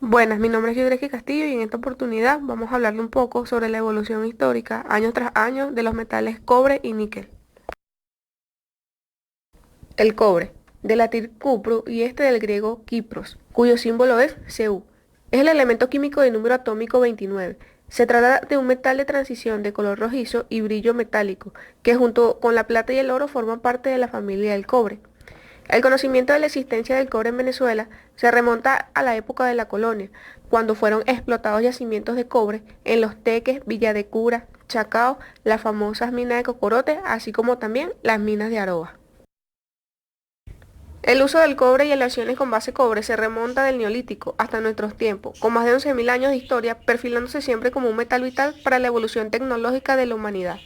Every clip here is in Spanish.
Buenas, mi nombre es Yudreski Castillo y en esta oportunidad vamos a hablarle un poco sobre la evolución histórica, año tras año, de los metales cobre y níquel. El cobre, del latín cupro y este del griego kipros, cuyo símbolo es Cu. Es el elemento químico de número atómico 29. Se trata de un metal de transición de color rojizo y brillo metálico, que junto con la plata y el oro forman parte de la familia del cobre. El conocimiento de la existencia del cobre en Venezuela se remonta a la época de la colonia, cuando fueron explotados yacimientos de cobre en Los Teques, Villa de Cura, Chacao, las famosas minas de Cocorote, así como también las minas de Aroa. El uso del cobre y aleaciones con base cobre se remonta del Neolítico hasta nuestros tiempos, con más de 11.000 años de historia, perfilándose siempre como un metal vital para la evolución tecnológica de la humanidad.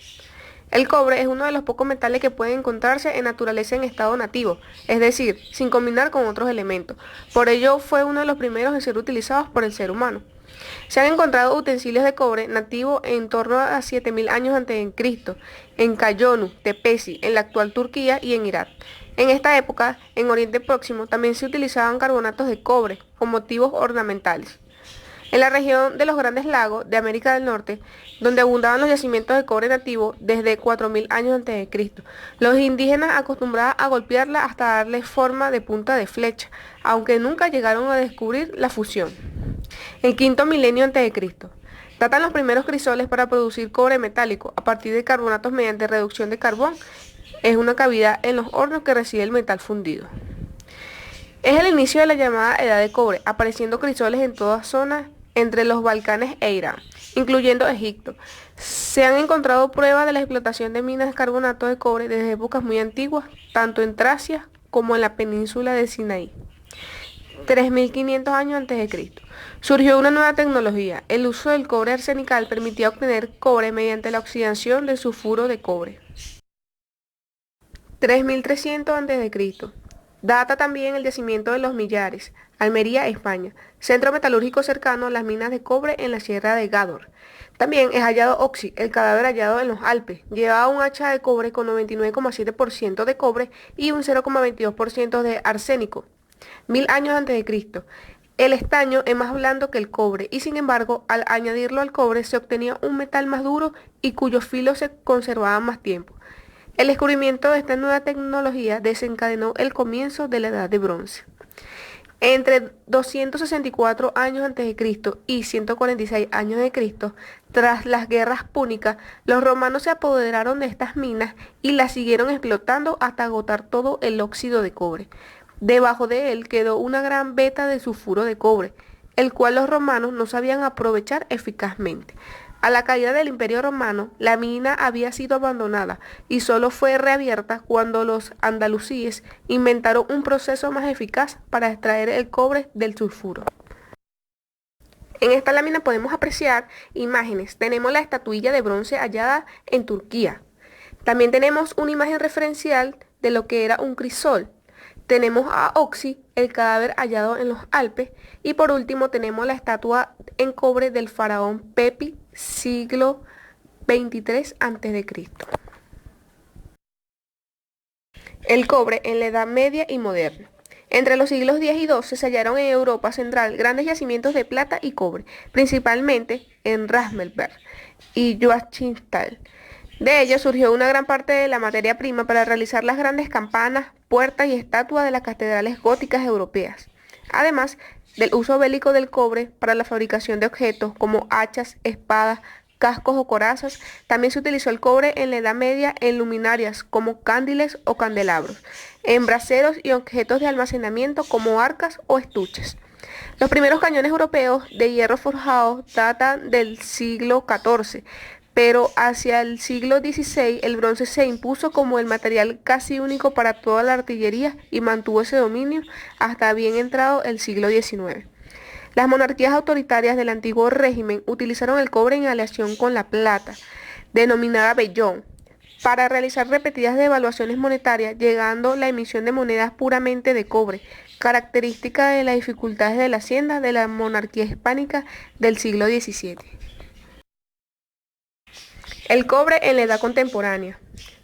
El cobre es uno de los pocos metales que pueden encontrarse en naturaleza en estado nativo, es decir, sin combinar con otros elementos. Por ello fue uno de los primeros en ser utilizados por el ser humano. Se han encontrado utensilios de cobre nativo en torno a 7.000 años antes de Cristo, en Cayonu, Tepesi, en la actual Turquía y en Irak. En esta época, en Oriente Próximo, también se utilizaban carbonatos de cobre con motivos ornamentales. En la región de los Grandes Lagos de América del Norte, donde abundaban los yacimientos de cobre nativo desde 4.000 años antes de Cristo, los indígenas acostumbraban a golpearla hasta darle forma de punta de flecha, aunque nunca llegaron a descubrir la fusión. El quinto milenio antes de Cristo. Datan los primeros crisoles para producir cobre metálico a partir de carbonatos mediante reducción de carbón. Es una cavidad en los hornos que recibe el metal fundido. Es el inicio de la llamada Edad de Cobre, apareciendo crisoles en todas zonas entre los Balcanes e Irán, incluyendo Egipto. Se han encontrado pruebas de la explotación de minas de carbonato de cobre desde épocas muy antiguas, tanto en Tracia como en la península de Sinaí. 3.500 años antes de Cristo. Surgió una nueva tecnología. El uso del cobre arsenical permitía obtener cobre mediante la oxidación del sulfuro de cobre. 3.300 antes de Cristo. Data también el yacimiento de los Millares, Almería, España, centro metalúrgico cercano a las minas de cobre en la sierra de Gádor. También es hallado Oxy, el cadáver hallado en los Alpes. Llevaba un hacha de cobre con 99,7% de cobre y un 0,22% de arsénico. 1.000 años antes de Cristo. El estaño es más blando que el cobre y sin embargo al añadirlo al cobre se obtenía un metal más duro y cuyos filos se conservaban más tiempo. El descubrimiento de esta nueva tecnología desencadenó el comienzo de la Edad de Bronce. Entre 264 años antes de Cristo y 146 años de Cristo, tras las guerras púnicas, los romanos se apoderaron de estas minas y las siguieron explotando hasta agotar todo el óxido de cobre. Debajo de él quedó una gran veta de sulfuro de cobre, el cual los romanos no sabían aprovechar eficazmente. A la caída del Imperio Romano, la mina había sido abandonada y solo fue reabierta cuando los andalusíes inventaron un proceso más eficaz para extraer el cobre del sulfuro. En esta lámina podemos apreciar imágenes. Tenemos la estatuilla de bronce hallada en Turquía. También tenemos una imagen referencial de lo que era un crisol. Tenemos a Oxy, el cadáver hallado en los Alpes. Y por último tenemos la estatua en cobre del faraón Pepi, siglo XXIII a.C. El cobre en la Edad Media y Moderna. Entre los siglos X y XII se hallaron en Europa Central grandes yacimientos de plata y cobre, principalmente en Rasmelberg y Joachimsthal. De ello surgió una gran parte de la materia prima para realizar las grandes campanas, puertas y estatuas de las catedrales góticas europeas. Además del uso bélico del cobre para la fabricación de objetos como hachas, espadas, cascos o corazas, también se utilizó el cobre en la Edad Media en luminarias como cándiles o candelabros, en braseros y objetos de almacenamiento como arcas o estuches. Los primeros cañones europeos de hierro forjado datan del siglo XIV, pero hacia el siglo XVI el bronce se impuso como el material casi único para toda la artillería y mantuvo ese dominio hasta bien entrado el siglo XIX. Las monarquías autoritarias del antiguo régimen utilizaron el cobre en aleación con la plata, denominada vellón, para realizar repetidas devaluaciones monetarias, llegando la emisión de monedas puramente de cobre, característica de las dificultades de la hacienda de la monarquía hispánica del siglo XVII. El cobre en la edad contemporánea.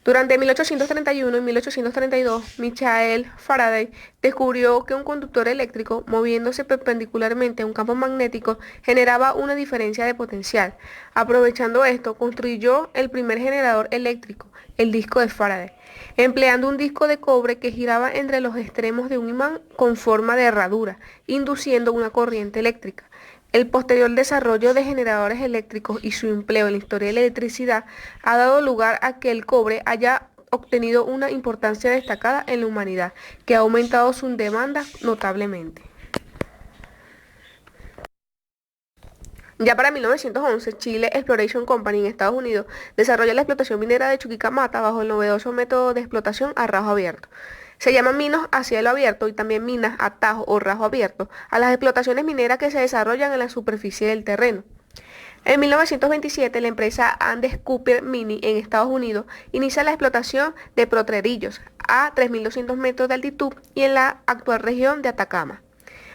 Durante 1831 y 1832, Michael Faraday descubrió que un conductor eléctrico, moviéndose perpendicularmente a un campo magnético, generaba una diferencia de potencial. Aprovechando esto, construyó el primer generador eléctrico, el disco de Faraday, empleando un disco de cobre que giraba entre los extremos de un imán con forma de herradura, induciendo una corriente eléctrica. El posterior desarrollo de generadores eléctricos y su empleo en la historia de la electricidad ha dado lugar a que el cobre haya obtenido una importancia destacada en la humanidad, que ha aumentado su demanda notablemente. Ya para 1911, Chile Exploration Company en Estados Unidos desarrolla la explotación minera de Chuquicamata bajo el novedoso método de explotación a rajo abierto. Se llaman minas a cielo abierto y también minas a tajo o rajo abierto a las explotaciones mineras que se desarrollan en la superficie del terreno. En 1927, la empresa Andes Copper Mining en Estados Unidos inicia la explotación de potrerillos a 3.200 metros de altitud y en la actual región de Atacama.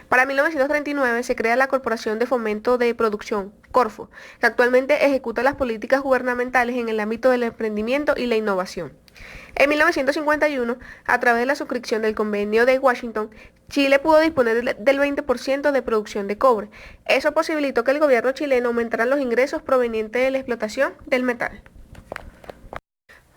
Para 1939 se crea la Corporación de Fomento de Producción, Corfo, que actualmente ejecuta las políticas gubernamentales en el ámbito del emprendimiento y la innovación. En 1951, a través de la suscripción del Convenio de Washington, Chile pudo disponer del 20% de producción de cobre. Eso posibilitó que el gobierno chileno aumentara los ingresos provenientes de la explotación del metal.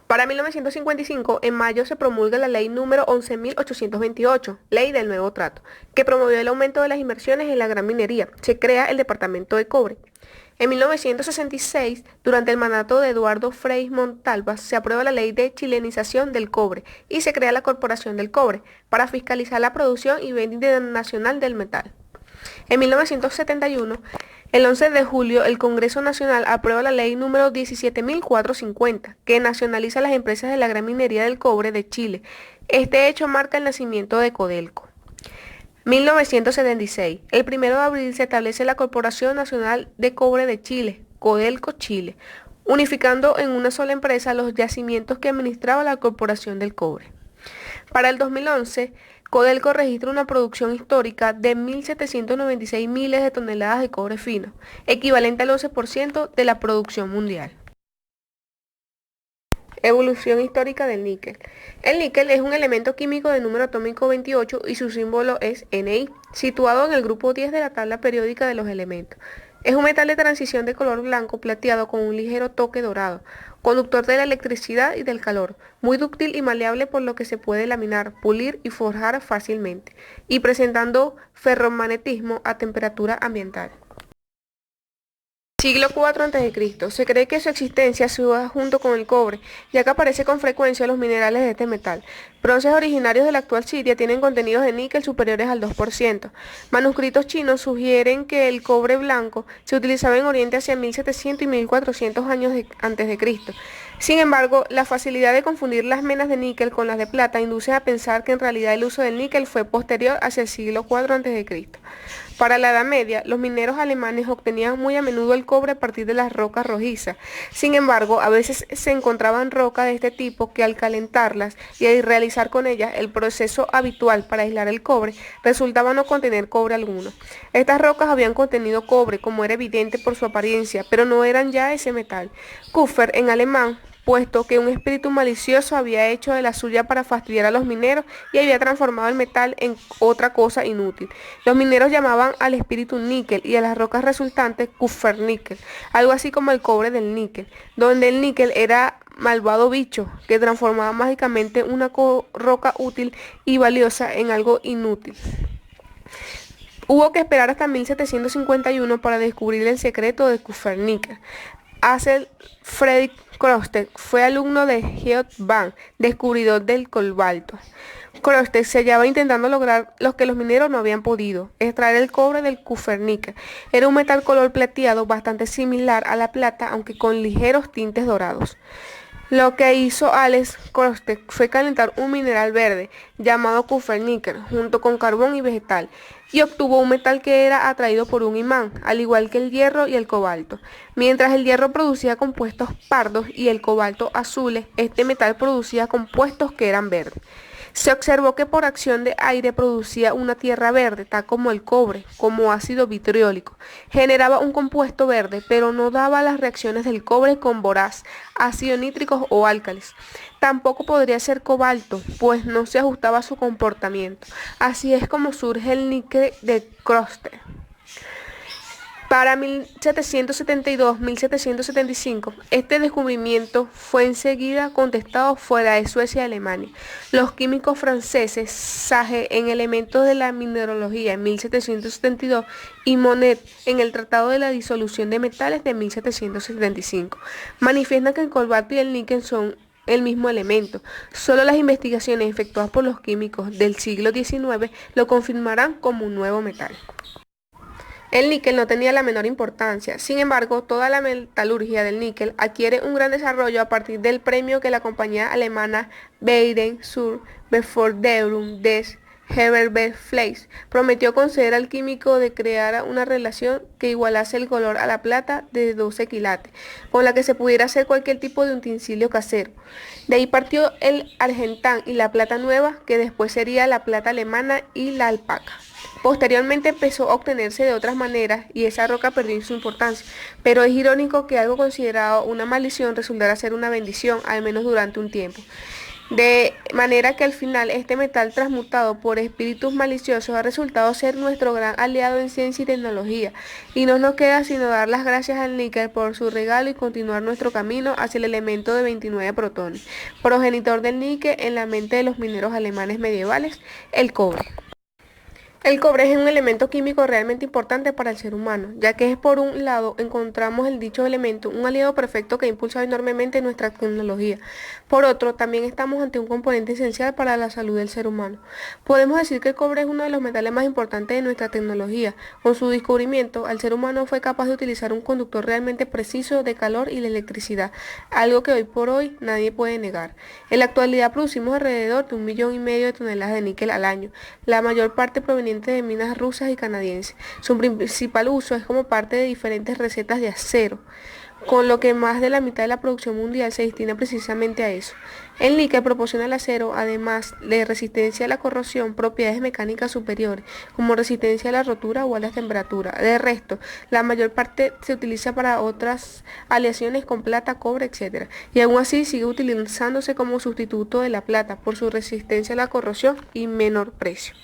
Para 1955, en mayo se promulga la ley número 11.828, Ley del Nuevo Trato, que promovió el aumento de las inversiones en la gran minería. Se crea el Departamento de Cobre. En 1966, durante el mandato de Eduardo Frei Montalva, se aprueba la Ley de Chilenización del Cobre y se crea la Corporación del Cobre para fiscalizar la producción y venta internacional del metal. En 1971, el 11 de julio, el Congreso Nacional aprueba la ley número 17.450, que nacionaliza las empresas de la gran minería del cobre de Chile. Este hecho marca el nacimiento de Codelco. 1976. El 1 de abril se establece la Corporación Nacional de Cobre de Chile, Codelco Chile, unificando en una sola empresa los yacimientos que administraba la Corporación del Cobre. Para el 2011, Codelco registra una producción histórica de 1.796 miles de toneladas de cobre fino, equivalente al 11% de la producción mundial. Evolución histórica del níquel. El níquel es un elemento químico de número atómico 28 y su símbolo es Ni, situado en el grupo 10 de la tabla periódica de los elementos. Es un metal de transición de color blanco plateado con un ligero toque dorado, conductor de la electricidad y del calor, muy dúctil y maleable por lo que se puede laminar, pulir y forjar fácilmente, y presentando ferromagnetismo a temperatura ambiental. Siglo IV a.C. Se cree que su existencia se da junto con el cobre, ya que aparece con frecuencia en los minerales de este metal. Bronces originarios de la actual Siria tienen contenidos de níquel superiores al 2%. Manuscritos chinos sugieren que el cobre blanco se utilizaba en Oriente hacia 1700 y 1400 años antes de Cristo. Sin embargo, la facilidad de confundir las menas de níquel con las de plata induce a pensar que en realidad el uso del níquel fue posterior hacia el siglo IV a.C. Para la Edad Media, los mineros alemanes obtenían muy a menudo el cobre a partir de las rocas rojizas. Sin embargo, a veces se encontraban rocas de este tipo que al calentarlas y al realizar con ellas el proceso habitual para aislar el cobre, resultaba no contener cobre alguno. Estas rocas habían contenido cobre, como era evidente por su apariencia, pero no eran ya ese metal. Kupfer, en alemán, puesto que un espíritu malicioso había hecho de la suya para fastidiar a los mineros y había transformado el metal en otra cosa inútil. Los mineros llamaban al espíritu níquel y a las rocas resultantes Kupferníquel, algo así como el cobre del níquel, donde el níquel era malvado bicho que transformaba mágicamente una roca útil y valiosa en algo inútil. Hubo que esperar hasta 1751 para descubrir el secreto de Kupferníquel. Axel Friedrich Krostedt fue alumno de Georg Bank, descubridor del cobalto. Krostedt se hallaba intentando lograr lo que los mineros no habían podido, extraer el cobre del Kupferníquel. Era un metal color plateado bastante similar a la plata, aunque con ligeros tintes dorados. Lo que hizo Alex Krostedt fue calentar un mineral verde llamado Kupferníquel junto con carbón y vegetal y obtuvo un metal que era atraído por un imán, al igual que el hierro y el cobalto. Mientras el hierro producía compuestos pardos y el cobalto azules, este metal producía compuestos que eran verdes. Se observó que por acción de aire producía una tierra verde, tal como el cobre, como ácido vitriólico. Generaba un compuesto verde, pero no daba las reacciones del cobre con borás, ácido nítricos o álcalis. Tampoco podría ser cobalto, pues no se ajustaba a su comportamiento. Así es como surge el níquel de Kroster. Para 1772-1775, este descubrimiento fue enseguida contestado fuera de Suecia y Alemania. Los químicos franceses Sage en Elementos de la Mineralogía en 1772 y Monnet en el Tratado de la Disolución de Metales de 1775 manifiestan que el cobalto y el níquel son el mismo elemento. Solo las investigaciones efectuadas por los químicos del siglo XIX lo confirmarán como un nuevo metal. El níquel no tenía la menor importancia, sin embargo, toda la metalurgia del níquel adquiere un gran desarrollo a partir del premio que la compañía alemana Beiden zur Beförderung des Heidelberg-Fleisch prometió conceder al químico de crear una relación que igualase el color a la plata de 12 quilates, con la que se pudiera hacer cualquier tipo de utensilio casero. De ahí partió el argentán y la plata nueva, que después sería la plata alemana y la alpaca. Posteriormente empezó a obtenerse de otras maneras y esa roca perdió su importancia, pero es irónico que algo considerado una maldición resultara ser una bendición, al menos durante un tiempo. De manera que al final este metal transmutado por espíritus maliciosos ha resultado ser nuestro gran aliado en ciencia y tecnología, y no nos queda sino dar las gracias al níquel por su regalo y continuar nuestro camino hacia el elemento de 29 protones, progenitor del níquel en la mente de los mineros alemanes medievales, el cobre. El cobre es un elemento químico realmente importante para el ser humano, ya que es por un lado encontramos el dicho elemento, un aliado perfecto que ha impulsado enormemente nuestra tecnología. Por otro, también estamos ante un componente esencial para la salud del ser humano. Podemos decir que el cobre es uno de los metales más importantes de nuestra tecnología. Con su descubrimiento, el ser humano fue capaz de utilizar un conductor realmente preciso de calor y de electricidad, algo que hoy por hoy nadie puede negar. En la actualidad producimos alrededor de 1,5 millones de toneladas de níquel al año, la mayor parte proveniente de minas rusas y canadienses. Su principal uso es como parte de diferentes recetas de acero, con lo que más de la mitad de la producción mundial se destina precisamente a eso. El níquel proporciona al acero, además de resistencia a la corrosión, propiedades mecánicas superiores, como resistencia a la rotura o a la temperatura. De resto, la mayor parte se utiliza para otras aleaciones con plata, cobre, etc. Y aún así sigue utilizándose como sustituto de la plata por su resistencia a la corrosión y menor precio.